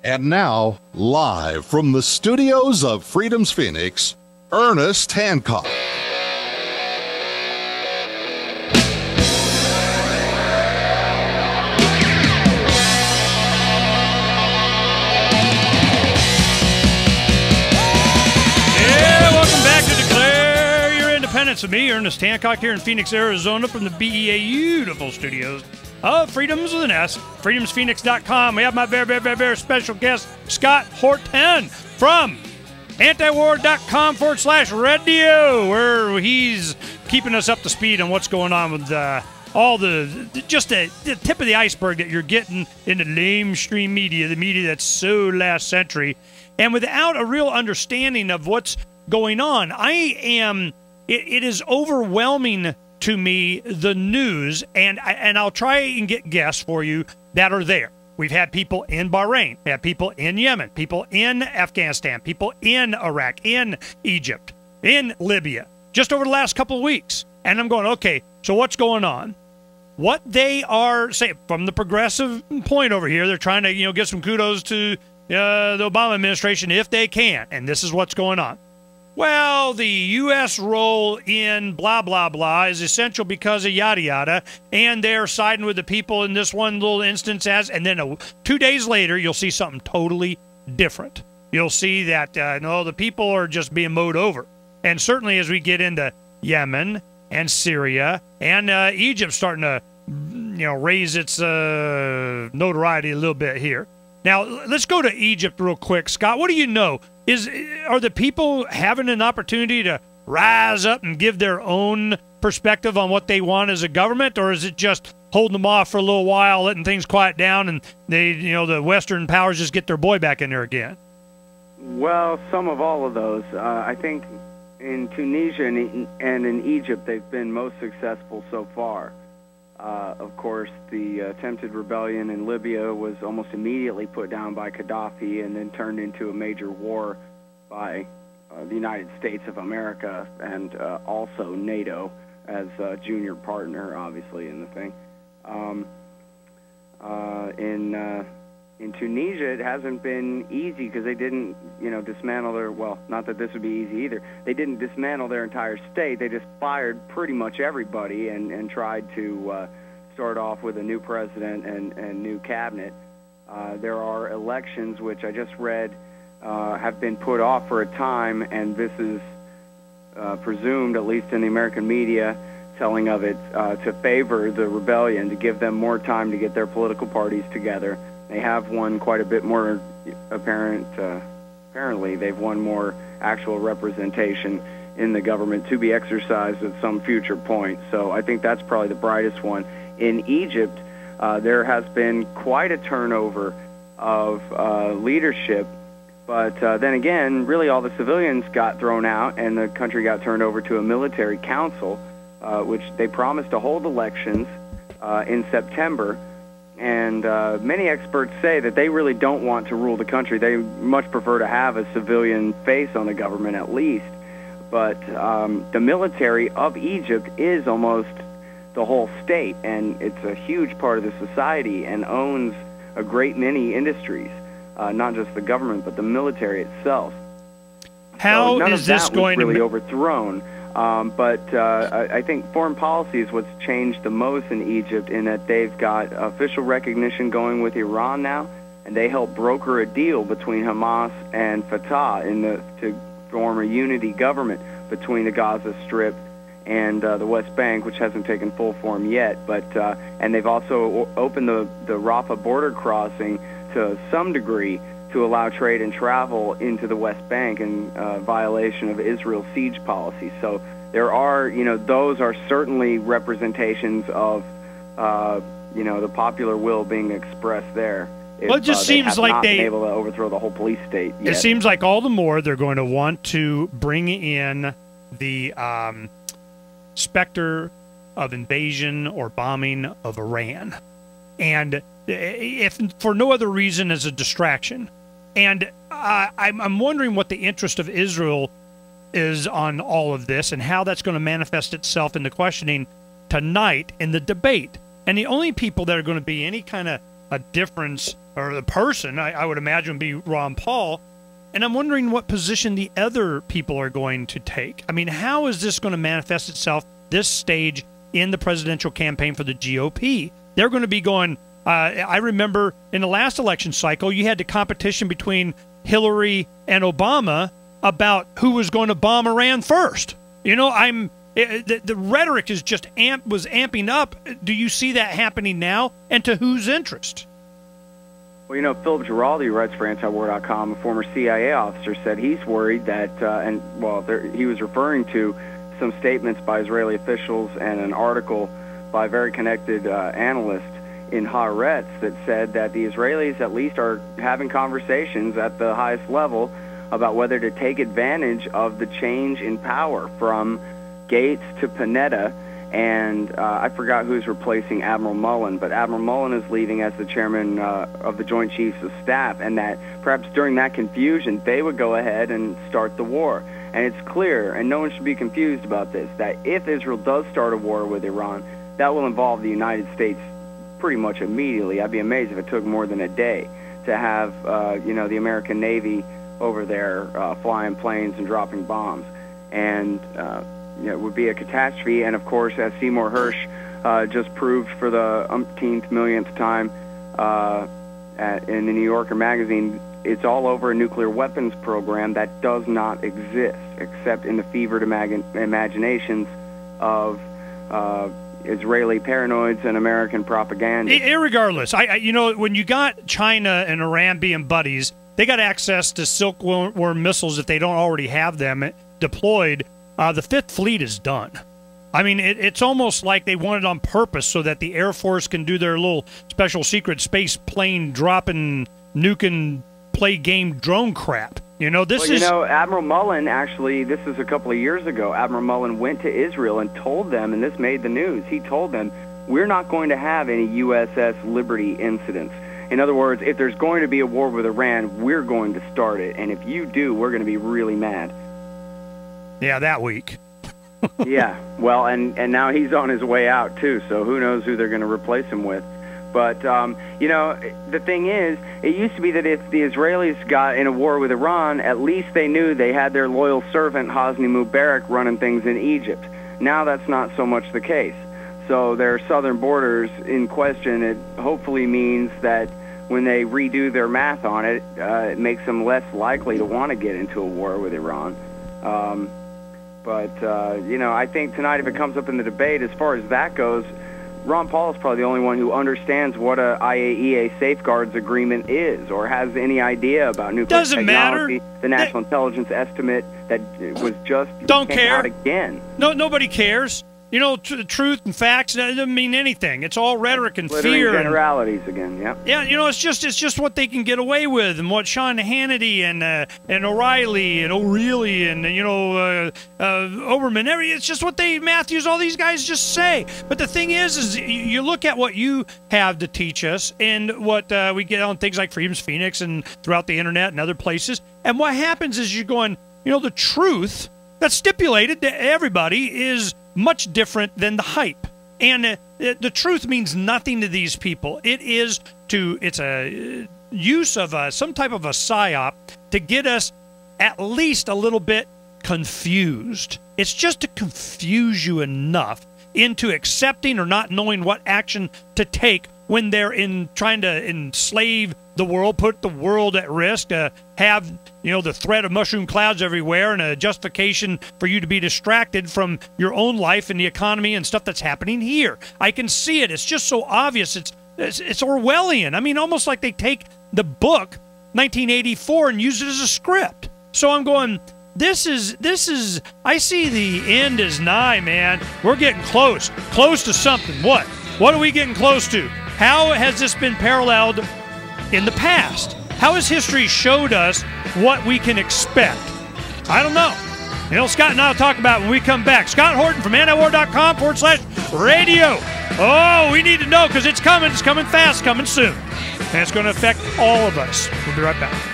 And now, live from the studios of Freedom's Phoenix, Ernest Hancock. With me, Ernest Hancock, here in Phoenix, Arizona, from the beautiful studios of Freedoms with an S, freedomsphoenix.com. We have my very, very, very, very special guest, Scott Horton, from Antiwar.com/radio, where he's keeping us up to speed on what's going on with all the tip of the iceberg that you're getting in the lamestream media, the media that's so last century, and without a real understanding of what's going on. It is overwhelming to me, the news, and I'll try and get guests for you that are there. We've had people in Bahrain, we have people in Yemen, people in Afghanistan, people in Iraq, in Egypt, in Libya, just over the last couple of weeks. And I'm going, okay, so what's going on? What they are saying, from the progressive point over here, they're trying to get some kudos to the Obama administration if they can, and this is what's going on. Well, the U.S. role in blah, blah, blah is essential because of yada, yada, and they're siding with the people in this one little instance and then 2 days later, you'll see something totally different. You'll see that, no, the people are just being mowed over. And certainly as we get into Yemen and Syria and Egypt starting to, raise its notoriety a little bit here. Now, let's go to Egypt real quick. Scott, what do you know? Are the people having an opportunity to rise up and give their own perspective on what they want as a government, or is it just holding them off for a little while, letting things quiet down, and the Western powers just get their boy back in there again? Well, some of all of those. I think in Tunisia and in Egypt, they've been most successful so far. Of course, the attempted rebellion in Libya was almost immediately put down by Gaddafi and then turned into a major war by the United States of America and also NATO as a junior partner, obviously, in the thing. In Tunisia, it hasn't been easy because they didn't, dismantle their, well, not that this would be easy either. They didn't dismantle their entire state. They just fired pretty much everybody and tried to start off with a new president and new cabinet. There are elections, which I just read have been put off for a time, and this is presumed, at least in the American media, telling of it to favor the rebellion, to give them more time to get their political parties together. They have won quite a bit more apparently they've won more actual representation in the government to be exercised at some future point. So I think that's probably the brightest one. In Egypt, there has been quite a turnover of leadership, but then again, really all the civilians got thrown out and the country got turned over to a military council, which they promised to hold elections in September. And many experts say that they really don't want to rule the country. They much prefer to have a civilian face on the government at least. But the military of Egypt is almost the whole state, and it's a huge part of the society and owns a great many industries, not just the government, but the military itself. How so is this going really to be overthrown? But I think foreign policy is what's changed the most in Egypt, in that they've got official recognition going with Iran now, and they help broker a deal between Hamas and Fatah to form a unity government between the Gaza Strip and the West Bank, which hasn't taken full form yet. But and they've also opened the Rafah border crossing to some degree to allow trade and travel into the West Bank in violation of Israel's siege policy. So there are, those are certainly representations of, the popular will being expressed there. Well, it just seems like they've not been able to overthrow the whole police state yet. It seems like all the more they're going to want to bring in the specter of invasion or bombing of Iran, and if for no other reason as a distraction. And I'm wondering what the interest of Israel is on all of this and how that's going to manifest itself in the questioning tonight in the debate. And the only people that are going to be any kind of a difference, or the person, I would imagine, would be Ron Paul. And I'm wondering what position the other people are going to take. I mean, how is this going to manifest itself this stage in the presidential campaign for the GOP? They're going to be going, I remember in the last election cycle, you had the competition between Hillary and Obama about who was going to bomb Iran first. You know, the rhetoric is just was amping up. Do you see that happening now, and to whose interest? Well, you know, Philip Giraldi, who writes for Antiwar.com, a former CIA officer, said he's worried that, he was referring to some statements by Israeli officials and an article by a very connected analyst in Haaretz that said that the Israelis at least are having conversations at the highest level about whether to take advantage of the change in power from Gates to Panetta, and I forgot who's replacing Admiral Mullen, but Admiral Mullen is leaving as the chairman of the Joint Chiefs of Staff, and that perhaps during that confusion they would go ahead and start the war. And it's clear, and no one should be confused about this, that if Israel does start a war with Iran, that will involve the United States pretty much immediately. I'd be amazed if it took more than a day to have the American Navy over there flying planes and dropping bombs. And it would be a catastrophe. And, of course, as Seymour Hersh just proved for the umpteenth millionth time in the New Yorker magazine, it's all over a nuclear weapons program that does not exist, except in the fevered imaginations of Israeli paranoids and American propaganda. Irregardless, when you got China and Iran being buddies, they got access to Silkworm missiles if they don't already have them deployed. The Fifth Fleet is done. I mean, it's almost like they want it on purpose so that the Air Force can do their little special secret space plane dropping, nuking, play game drone crap. Admiral Mullen, actually, this is a couple of years ago, Admiral Mullen went to Israel and told them, and this made the news, he told them, we're not going to have any USS Liberty incidents. In other words, if there's going to be a war with Iran, we're going to start it, and if you do, we're going to be really mad. Yeah, that week. Yeah, well, and now he's on his way out, too, so who knows who they're going to replace him with. But, the thing is, it used to be that if the Israelis got in a war with Iran, at least they knew they had their loyal servant, Hosni Mubarak, running things in Egypt. Now that's not so much the case. So their southern borders in question, it hopefully means that when they redo their math on it, it makes them less likely to want to get into a war with Iran. I think tonight, if it comes up in the debate, as far as that goes, Ron Paul is probably the only one who understands what a IAEA safeguards agreement is, or has any idea about nuclear technology. Matter. The National Intelligence Estimate that was just don't came care out again. No, nobody cares. Truth and facts doesn't mean anything. It's all rhetoric and fear. Generalities again, yeah. Yeah, it's just what they can get away with, and what Sean Hannity and O'Reilly and O'Reilly and Oberman, it's just what Matthews, all these guys just say. But the thing is you look at what you have to teach us, and what we get on things like Freedom's Phoenix and throughout the internet and other places, and what happens is you're going, the truth that's stipulated to everybody is much different than the hype. And the truth means nothing to these people. It's a use of some type of a psyop to get us at least a little bit confused. It's just to confuse you enough into accepting or not knowing what action to take when they're trying to enslave the world, put the world at risk, have the threat of mushroom clouds everywhere, and a justification for you to be distracted from your own life and the economy and stuff that's happening here. I can see it. It's just so obvious. It's Orwellian. I mean, almost like they take the book 1984 and use it as a script. So I'm going, this is. I see the end is nigh, man. We're getting close to something. What are we getting close to? How has this been paralleled in the past? How has history showed us what we can expect? I don't know. Scott and I will talk about it when we come back. Scott Horton from Antiwar.com/radio. Oh, we need to know, because it's coming. It's coming fast, coming soon. And it's going to affect all of us. We'll be right back.